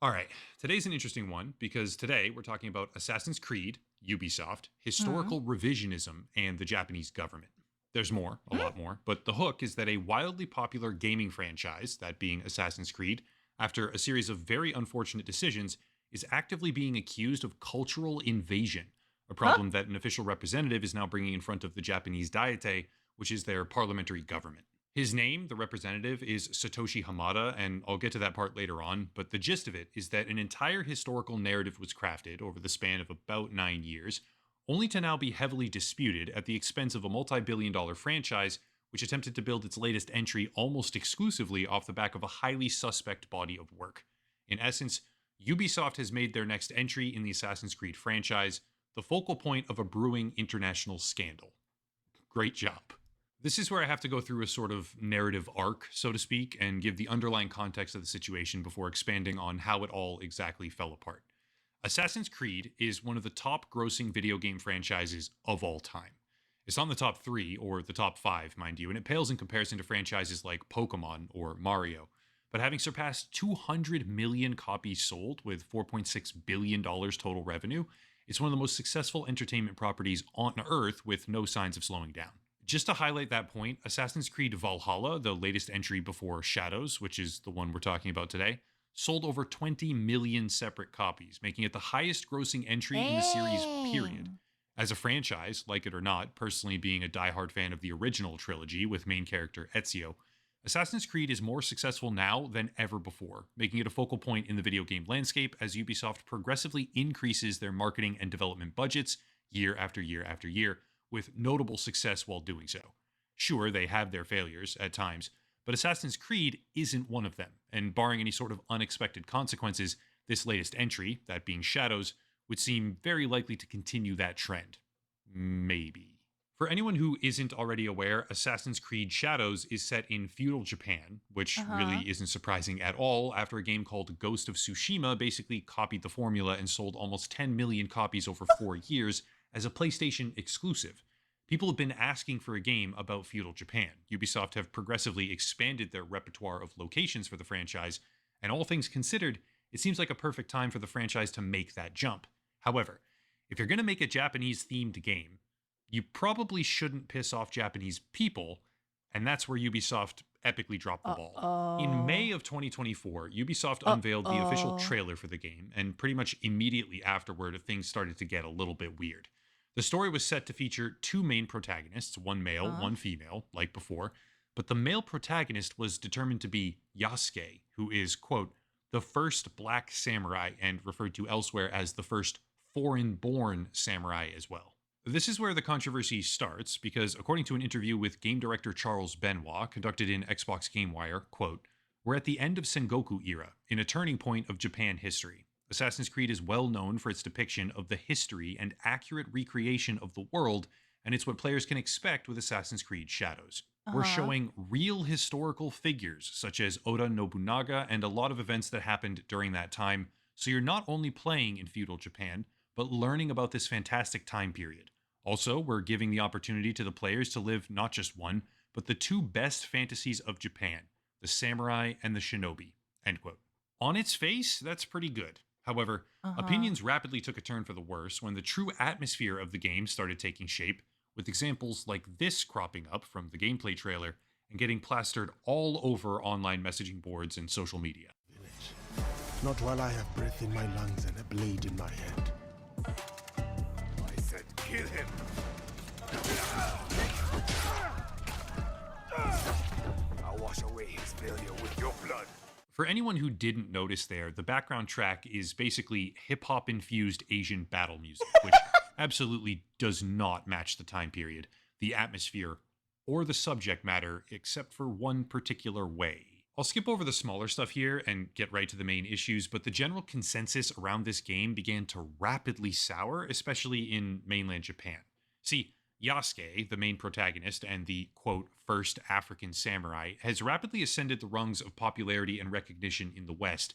All right, today's an interesting one because today we're talking about Assassin's Creed, Ubisoft, Mm. historical revisionism, and the Japanese government. There's more, a Mm. lot more, but the hook is that a wildly popular gaming franchise, that being Assassin's Creed, after a series of very unfortunate decisions, is actively being accused of cultural invasion, a Huh? problem that an official representative is now bringing in front of the Japanese Diete, which is their parliamentary government. His name, the representative, is Satoshi Hamada, and I'll get to that part later on, but the gist of it is that an entire historical narrative was crafted over the span of about 9 years, only to now be heavily disputed at the expense of a multi-billion-dollar franchise which attempted to build its latest entry almost exclusively off the back of a highly suspect body of work. In essence, Ubisoft has made their next entry in the Assassin's Creed franchise the focal point of a brewing international scandal. Great job. This is where I have to go through a sort of narrative arc, so to speak, and give the underlying context of the situation before expanding on how it all exactly fell apart. Assassin's Creed is one of the top grossing video game franchises of all time. It's on the top three, or the top five, mind you, and it pales in comparison to franchises like Pokemon or Mario. But having surpassed 200 million copies sold with $4.6 billion total revenue, it's one of the most successful entertainment properties on Earth with no signs of slowing down. Just to highlight that point, Assassin's Creed Valhalla, the latest entry before Shadows, which is the one we're talking about today, sold over 20 million separate copies, making it the highest grossing entry in the series, period. Dang. As a franchise, like it or not, personally being a diehard fan of the original trilogy with main character Ezio, Assassin's Creed is more successful now than ever before, making it a focal point in the video game landscape as Ubisoft progressively increases their marketing and development budgets year after year after year, with notable success while doing so. Sure, they have their failures at times, but Assassin's Creed isn't one of them, and barring any sort of unexpected consequences, this latest entry, that being Shadows, would seem very likely to continue that trend. Maybe. For anyone who isn't already aware, Assassin's Creed Shadows is set in feudal Japan, which Uh-huh. really isn't surprising at all after a game called Ghost of Tsushima basically copied the formula and sold almost 10 million copies over 4 years as a PlayStation exclusive. People have been asking for a game about feudal Japan. Ubisoft have progressively expanded their repertoire of locations for the franchise, and all things considered, it seems like a perfect time for the franchise to make that jump. However, if you're going to make a Japanese themed game, you probably shouldn't piss off Japanese people, and that's where Ubisoft epically dropped the ball. In May Uh-oh. of 2024, Ubisoft unveiled the official Uh-oh. trailer for the game, and pretty much immediately afterward, things started to get a little bit weird. The story was set to feature two main protagonists, one male, Huh? one female, like before, but the male protagonist was determined to be Yasuke, who is, quote, the first black samurai and referred to elsewhere as the first foreign born samurai as well. This is where the controversy starts because, according to an interview with game director Charles Benoit conducted in Xbox GameWire, quote, we're at the end of Sengoku era, in a turning point of Japan history. Assassin's Creed is well known for its depiction of the history and accurate recreation of the world, and it's what players can expect with Assassin's Creed Shadows. We're Uh-huh. showing real historical figures, such as Oda Nobunaga, and a lot of events that happened during that time, so you're not only playing in feudal Japan, but learning about this fantastic time period. Also, we're giving the opportunity to the players to live not just one, but the two best fantasies of Japan, the samurai and the shinobi. End quote. On its face, that's pretty good. However, Uh-huh. opinions rapidly took a turn for the worse when the true atmosphere of the game started taking shape, with examples like this cropping up from the gameplay trailer and getting plastered all over online messaging boards and social media. Village. Not while I have breath in my lungs and a blade in my hand. I said kill him! I'll wash away his failure with your blood. For anyone who didn't notice there, the background track is basically hip hop infused Asian battle music, which absolutely does not match the time period, the atmosphere, or the subject matter, except for one particular way. I'll skip over the smaller stuff here and get right to the main issues, but the general consensus around this game began to rapidly sour, especially in mainland Japan. See, Yasuke, the main protagonist and the quote, first African samurai, has rapidly ascended the rungs of popularity and recognition in the West,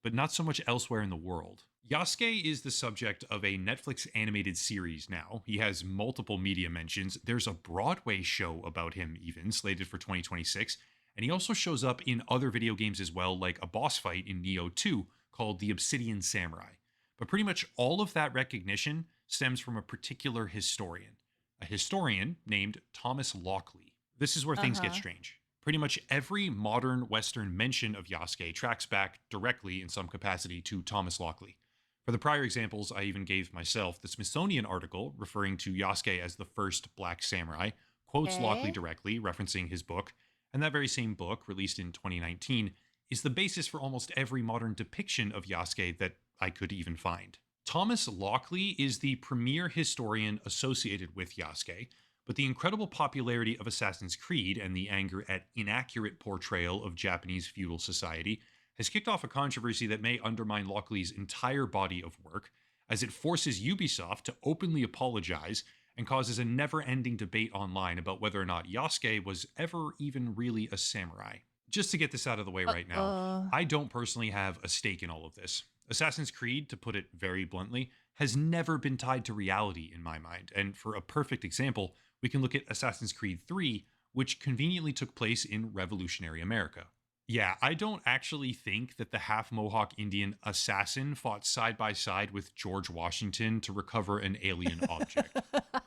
but not so much elsewhere in the world. Yasuke is the subject of a Netflix animated series now. He has multiple media mentions. There's a Broadway show about him, even slated for 2026. And he also shows up in other video games as well, like a boss fight in Neo 2 called the Obsidian Samurai. But pretty much all of that recognition stems from a particular historian, a historian named Thomas Lockley. This is where things get Uh-huh. strange. Pretty much every modern Western mention of Yasuke tracks back directly in some capacity to Thomas Lockley. For the prior examples I even gave myself, the Smithsonian article referring to Yasuke as the first black samurai quotes Lockley Okay. directly, referencing his book, and that very same book, released in 2019, is the basis for almost every modern depiction of Yasuke that I could even find. Thomas Lockley is the premier historian associated with Yasuke, but the incredible popularity of Assassin's Creed and the anger at inaccurate portrayal of Japanese feudal society has kicked off a controversy that may undermine Lockley's entire body of work, as it forces Ubisoft to openly apologize and causes a never ending debate online about whether or not Yasuke was ever even really a samurai. Just to get this out of the way right now, Uh-oh. I don't personally have a stake in all of this. Assassin's Creed, to put it very bluntly, has never been tied to reality in my mind. And for a perfect example, we can look at Assassin's Creed 3, which conveniently took place in revolutionary America. Yeah, I don't actually think that the half Mohawk Indian assassin fought side by side with George Washington to recover an alien object.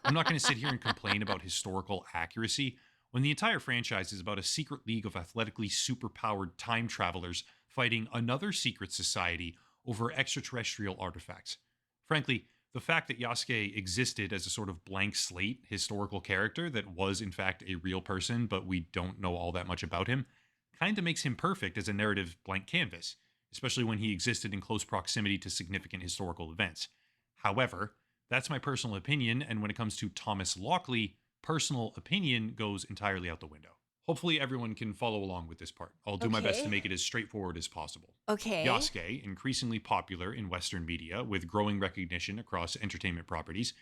I'm not going to sit here and complain about historical accuracy when the entire franchise is about a secret league of athletically superpowered time travelers fighting another secret society over extraterrestrial artifacts. Frankly, the fact that Yasuke existed as a sort of blank slate historical character that was in fact a real person, but we don't know all that much about him, kind of makes him perfect as a narrative blank canvas, especially when he existed in close proximity to significant historical events. However, that's my personal opinion, and when it comes to Thomas Lockley, personal opinion goes entirely out the window. Hopefully, everyone can follow along with this part. I'll do my best to Okay. make it as straightforward as possible. Okay. Yasuke, increasingly popular in Western media with growing recognition across entertainment properties,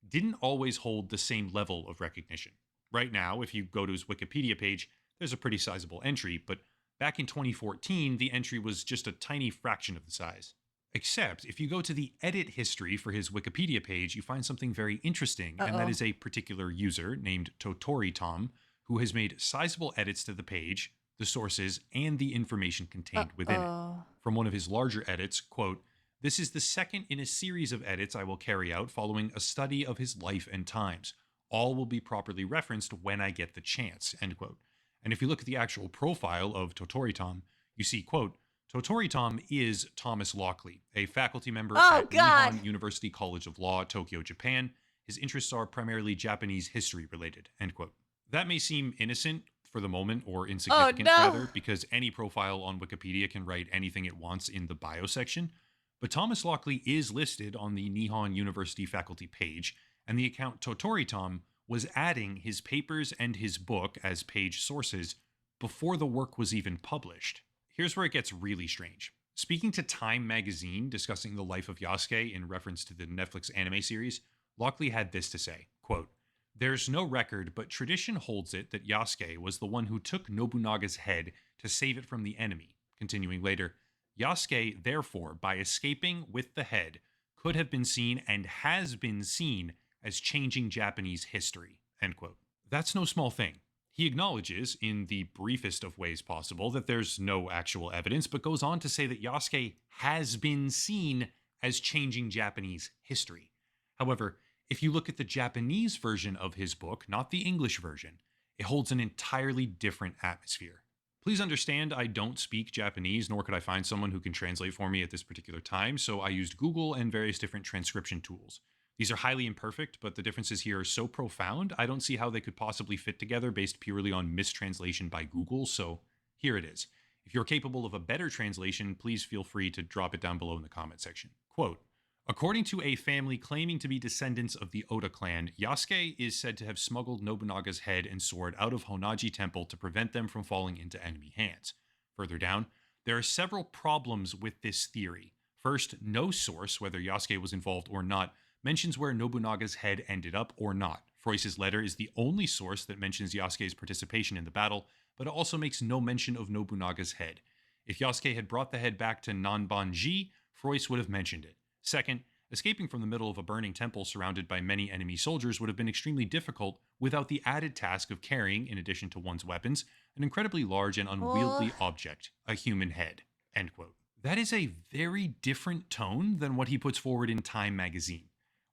didn't always hold the same level of recognition. Right now, if you go to his Wikipedia page, there's a pretty sizable entry, but back in 2014, the entry was just a tiny fraction of the size. Except, if you go to the edit history for his Wikipedia page, you find something very interesting, and that Uh-oh. is a particular user named Totori Tom, who has made sizable edits to the page, the sources, and the information contained within it. Uh-oh. From one of his larger edits, quote, "This is the second in a series of edits I will carry out following a study of his life and times. All will be properly referenced when I get the chance," end quote. And if you look at the actual profile of Totori Tom, you see, quote, "Totori Tom is Thomas Lockley, a faculty member Oh at God. Nihon University College of Law, Tokyo, Japan. His interests are primarily Japanese history related," end quote. That may seem innocent for the moment, or Oh insignificant no. rather, because any profile on Wikipedia can write anything it wants in the bio section. But Thomas Lockley is listed on the Nihon University faculty page, and the account Totori Tom was adding his papers and his book as page sources before the work was even published. Here's where it gets really strange. Speaking to Time magazine discussing the life of Yasuke in reference to the Netflix anime series, Lockley had this to say, quote, "There's no record, but tradition holds it that Yasuke was the one who took Nobunaga's head to save it from the enemy." Continuing later, "Yasuke, therefore, by escaping with the head, could have been seen and has been seen as changing Japanese history." End quote. That's no small thing. He acknowledges, in the briefest of ways possible, that there's no actual evidence, but goes on to say that Yasuke has been seen as changing Japanese history. However, if you look at the Japanese version of his book, not the English version, it holds an entirely different atmosphere. Please understand, I don't speak Japanese, nor could I find someone who can translate for me at this particular time, so I used Google and various different transcription tools. These are highly imperfect, but the differences here are so profound, I don't see how they could possibly fit together based purely on mistranslation by Google, so here it is. If you're capable of a better translation, please feel free to drop it down below in the comment section. Quote, "According to a family claiming to be descendants of the Oda clan, Yasuke is said to have smuggled Nobunaga's head and sword out of Honaji Temple to prevent them from falling into enemy hands." Further down, "There are several problems with this theory. First, no source, whether Yasuke was involved or not, mentions where Nobunaga's head ended up or not. Froyce's letter is the only source that mentions Yasuke's participation in the battle, but it also makes no mention of Nobunaga's head. If Yasuke had brought the head back to Nanbanji, Froyce would have mentioned it. Second, escaping from the middle of a burning temple surrounded by many enemy soldiers would have been extremely difficult without the added task of carrying, in addition to one's weapons, an incredibly large and Oh. unwieldy object, a human head." End quote. That is a very different tone than what he puts forward in Time magazine.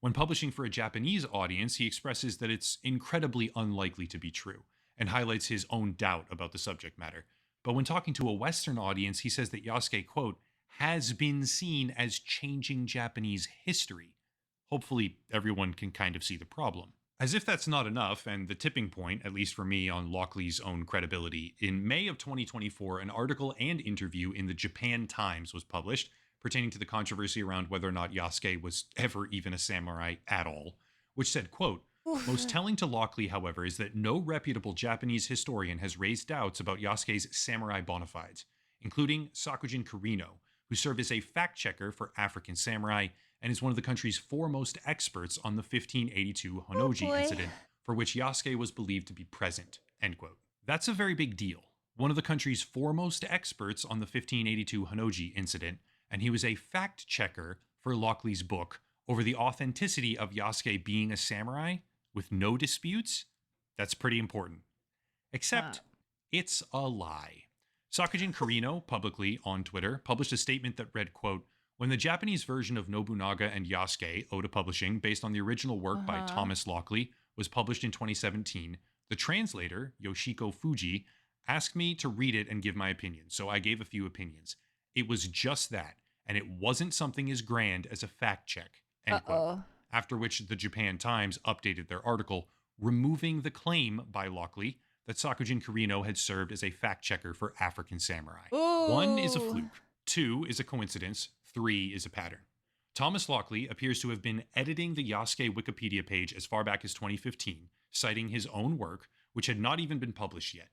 When publishing for a Japanese audience, he expresses that it's incredibly unlikely to be true and highlights his own doubt about the subject matter. But when talking to a Western audience, he says that Yasuke, quote, has been seen as changing Japanese history. Hopefully, everyone can kind of see the problem. As if that's not enough, and the tipping point, at least for me, on Lockley's own credibility, in May of 2024, an article and interview in the Japan Times was published pertaining to the controversy around whether or not Yasuke was ever even a samurai at all, which said, quote, most telling to Lockley, however, is that no reputable Japanese historian has raised doubts about Yasuke's samurai bona fides, including Sakujin Kirino, who served as a fact checker for African samurai and is one of the country's foremost experts on the 1582 Honnoji incident, for which Yasuke was believed to be present. End quote. That's a very big deal. One of the country's foremost experts on the 1582 Honnoji incident, and he was a fact checker for Lockley's book over the authenticity of Yasuke being a samurai with no disputes. That's pretty important. Except it's a lie. Sakujin Kirino, publicly on Twitter, published a statement that read, quote, when the Japanese version of Nobunaga and Yasuke, Oda Publishing, based on the original work by Thomas Lockley, was published in 2017, the translator, Yoshiko Fuji, asked me to read it and give my opinion, so I gave a few opinions. It was just that, and it wasn't something as grand as a fact check, end quote. After which the Japan Times updated their article, removing the claim by Lockley that Sakujin Kirino had served as a fact checker for African samurai. Ooh. 1 is a fluke, 2 is a coincidence, 3 is a pattern. Thomas Lockley appears to have been editing the Yasuke Wikipedia page as far back as 2015, citing his own work, which had not even been published yet.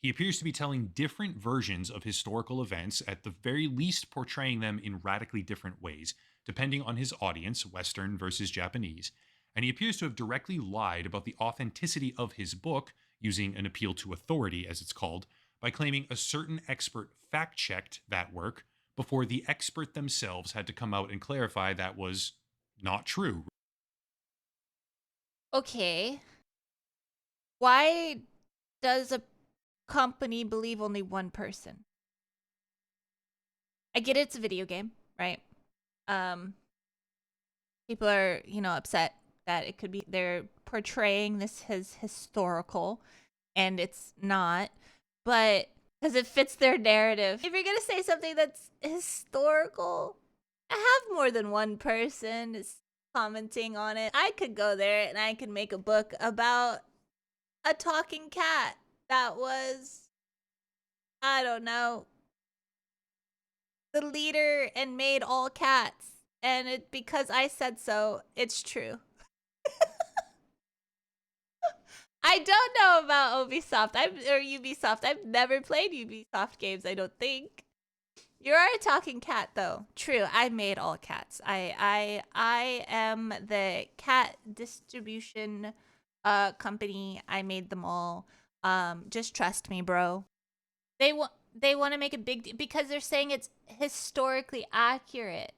He appears to be telling different versions of historical events, at the very least portraying them in radically different ways, depending on his audience, Western versus Japanese, and he appears to have directly lied about the authenticity of his book, using an appeal to authority, as it's called, by claiming a certain expert fact-checked that work before the expert themselves had to come out and clarify that was not true. Okay. Why does a company believe only one person? I get it's a video game, right? People are, upset that it could be they're portraying this as historical, and it's not, but because it fits their narrative. If you're gonna say something that's historical, I have more than one person is commenting on it. I could go there and I could make a book about a talking cat that was, I don't know, the leader and made all cats. And it because I said so, it's true. I don't know about Ubisoft. Or Ubisoft. I've never played Ubisoft games, I don't think. You are a talking cat, though. True, I made all cats. I am the cat distribution company. I made them all. Just trust me, bro. They want to make a big deal because they're saying it's historically accurate.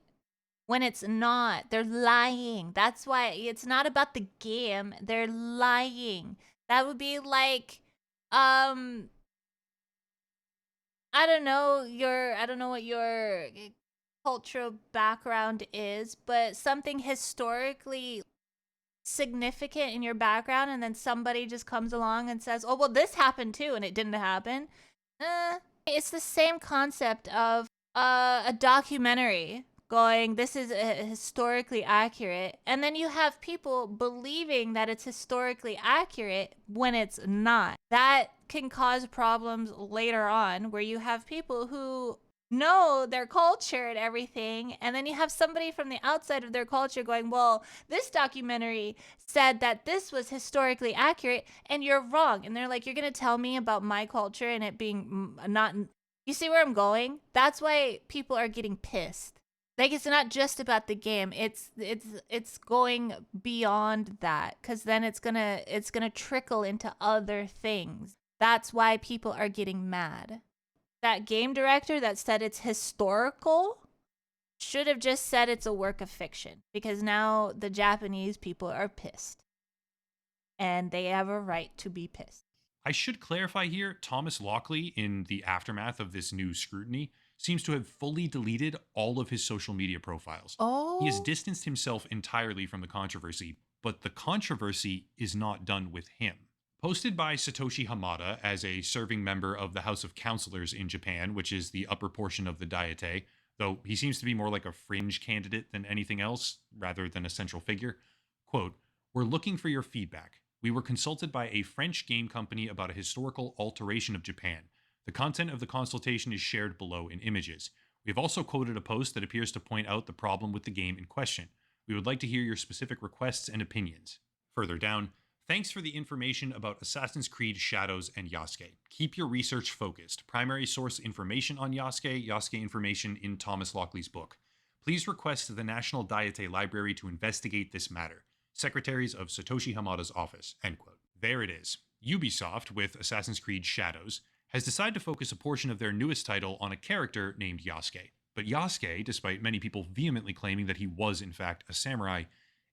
When it's not, they're lying. That's why it's not about the game. They're lying. That would be like, I don't know what your cultural background is, but something historically significant in your background, and then somebody just comes along and says, "Oh, well, this happened too," and it didn't happen. It's the same concept of a documentary going, this is historically accurate, and then you have people believing that it's historically accurate when it's not. That can cause problems later on, where you have people who know their culture and everything, and then you have somebody from the outside of their culture going, well, this documentary said that this was historically accurate and you're wrong. And they're like, you're gonna tell me about my culture and it being not. You see where I'm going? That's why people are getting pissed. Like, it's not just about the game. It's going beyond that, because then it's gonna trickle into other things. That's why people are getting mad. That game director that said it's historical should have just said it's a work of fiction, because now the Japanese people are pissed, and they have a right to be pissed. I should clarify here, Thomas Lockley, in the aftermath of this new scrutiny, seems to have fully deleted all of his social media profiles. He has Oh. distanced himself entirely from the controversy, but the controversy is not done with him. Posted by Satoshi Hamada as a serving member of the House of Councilors in Japan, which is the upper portion of the Diete, though he seems to be more like a fringe candidate than anything else, rather than a central figure. Quote, "We're looking for your feedback. We were consulted by a French game company about a historical alteration of Japan. The content of the consultation is shared below in images. We have also quoted a post that appears to point out the problem with the game in question. We would like to hear your specific requests and opinions." Further down, "Thanks for the information about Assassin's Creed Shadows and Yasuke. Keep your research focused. Primary source information on Yasuke, Yasuke information in Thomas Lockley's book. Please request the National Diete Library to investigate this matter. Secretaries of Satoshi Hamada's office." End quote. There it is. Ubisoft, with Assassin's Creed Shadows, has decided to focus a portion of their newest title on a character named Yasuke. But Yasuke, despite many people vehemently claiming that he was in fact a samurai,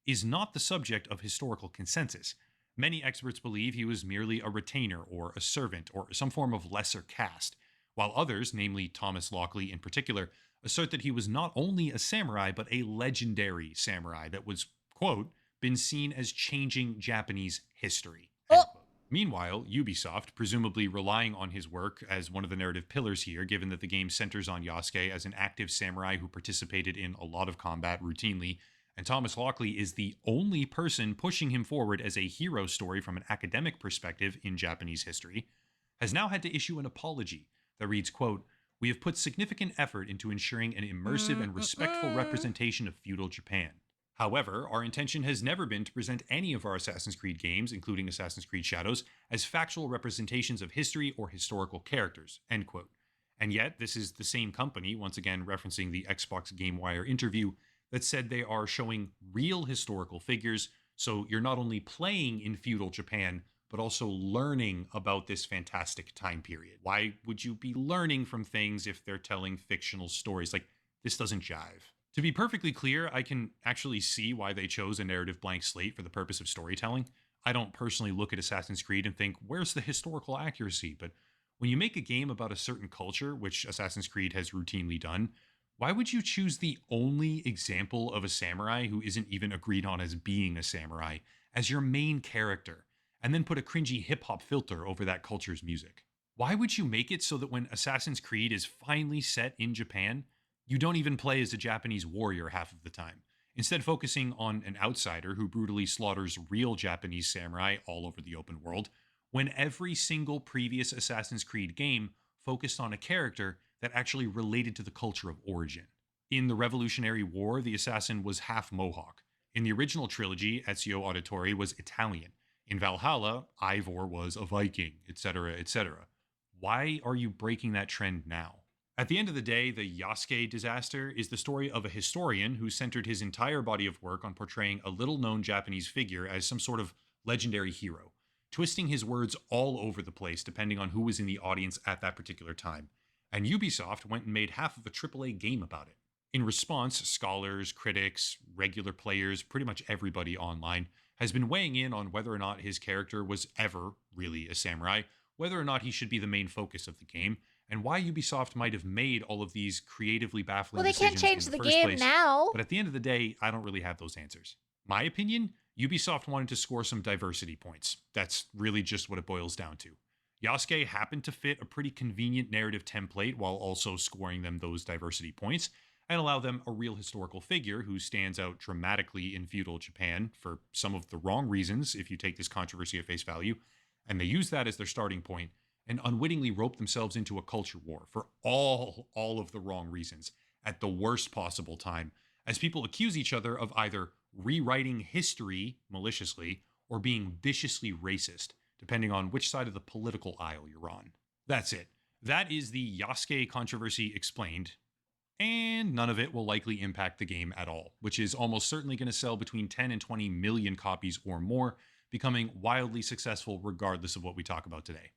is not the subject of historical consensus. Many experts believe he was merely a retainer or a servant or some form of lesser caste, while others, namely Thomas Lockley in particular, assert that he was not only a samurai but a legendary samurai that was, quote, "been seen as changing Japanese history." End Oh. quote. Meanwhile, Ubisoft, presumably relying on his work as one of the narrative pillars here, given that the game centers on Yasuke as an active samurai who participated in a lot of combat routinely, and Thomas Lockley is the only person pushing him forward as a hero story from an academic perspective in Japanese history, has now had to issue an apology that reads, quote, "We have put significant effort into ensuring an immersive and respectful representation of feudal Japan. However, our intention has never been to present any of our Assassin's Creed games, including Assassin's Creed Shadows, as factual representations of history or historical characters." End quote. And yet, this is the same company, once again referencing the Xbox GameWire interview, that said they are showing real historical figures, so you're not only playing in feudal Japan, but also learning about this fantastic time period. Why would you be learning from things if they're telling fictional stories? Like, this doesn't jive. To be perfectly clear, I can actually see why they chose a narrative blank slate for the purpose of storytelling. I don't personally look at Assassin's Creed and think, where's the historical accuracy? But when you make a game about a certain culture, which Assassin's Creed has routinely done, why would you choose the only example of a samurai who isn't even agreed on as being a samurai as your main character, and then put a cringy hip-hop filter over that culture's music? Why would you make it so that when Assassin's Creed is finally set in Japan, you don't even play as a Japanese warrior half of the time, instead focusing on an outsider who brutally slaughters real Japanese samurai all over the open world, when every single previous Assassin's Creed game focused on a character that actually related to the culture of origin? In the Revolutionary War, the assassin was half Mohawk. In the original trilogy, Ezio Auditore was Italian. In Valhalla, Ivor was a Viking, etc., etc. Why are you breaking that trend now? At the end of the day, the Yasuke disaster is the story of a historian who centered his entire body of work on portraying a little-known Japanese figure as some sort of legendary hero, twisting his words all over the place depending on who was in the audience at that particular time. And Ubisoft went and made half of a AAA game about it. In response, scholars, critics, regular players, pretty much everybody online has been weighing in on whether or not his character was ever really a samurai, whether or not he should be the main focus of the game, and why Ubisoft might have made all of these creatively baffling Well, they can't decisions change in the the first game place. now. But at the end of the day, I don't really have those answers. My opinion, Ubisoft wanted to score some diversity points. That's really just what it boils down to. Yasuke happened to fit a pretty convenient narrative template while also scoring them those diversity points, and allow them a real historical figure who stands out dramatically in feudal Japan for some of the wrong reasons, if you take this controversy at face value, and they use that as their starting point, and unwittingly rope themselves into a culture war for all of the wrong reasons at the worst possible time, as people accuse each other of either rewriting history maliciously or being viciously racist, depending on which side of the political aisle you're on. That's it. That is the Yasuke controversy explained, and none of it will likely impact the game at all, which is almost certainly going to sell between 10 and 20 million copies or more, becoming wildly successful regardless of what we talk about today.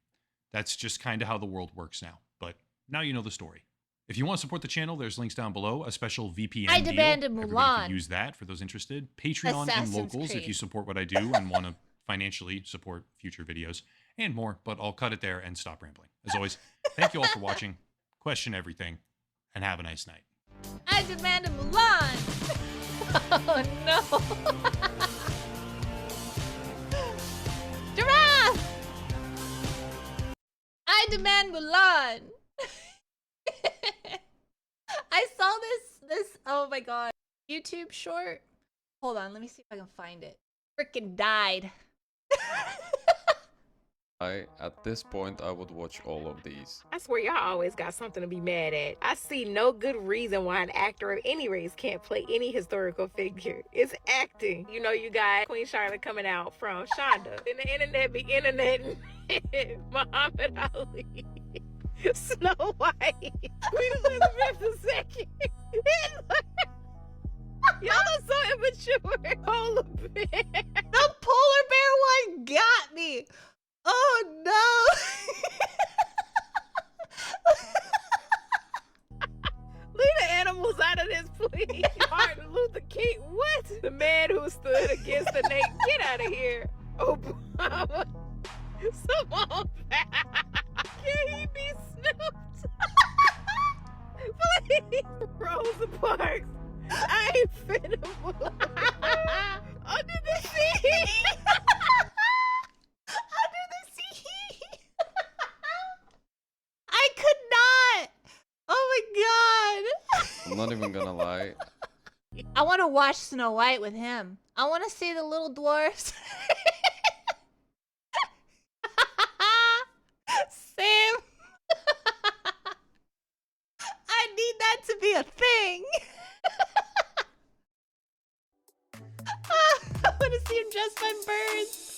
That's just kind of how the world works now, but now you know the story. If you want to support the channel, there's links down below, a special VPN I deal. demanded Everybody Mulan. can use that for those interested. Patreon Assassin's and locals if Creed. you support what I do and want to financially support future videos. and more, but I'll cut it there and stop rambling. As always, thank you all for watching. Question everything, and have a nice night. I demand a Mulan! Oh no! Giraffe! I demand Mulan! I saw this, oh my god, YouTube short. Hold on, let me see if I can find it. Frickin' died. At this point, I would watch all of these. I swear y'all always got something to be mad at. I see no good reason why an actor of any race can't play any historical figure. It's acting. You know, you got Queen Charlotte coming out from Shonda. And the internet be internet Muhammad Ali. Snow White. Queen Elizabeth II. Y'all are so immature. Polar bear. The polar bear one got me! Oh no! Leave the animals out of this, please. Martin Luther King, what? The man who stood against the Nate. Get out of here. Obama. Simone. Can he be snooped? Please. Rosa Parks. I ain't finna move. Under the sea. Under the sea! I could not! Oh my god! I'm not even gonna lie. I want to watch Snow White with him. I want to see the little dwarfs. Sam! I need that to be a thing! I want to see him dressed by birds.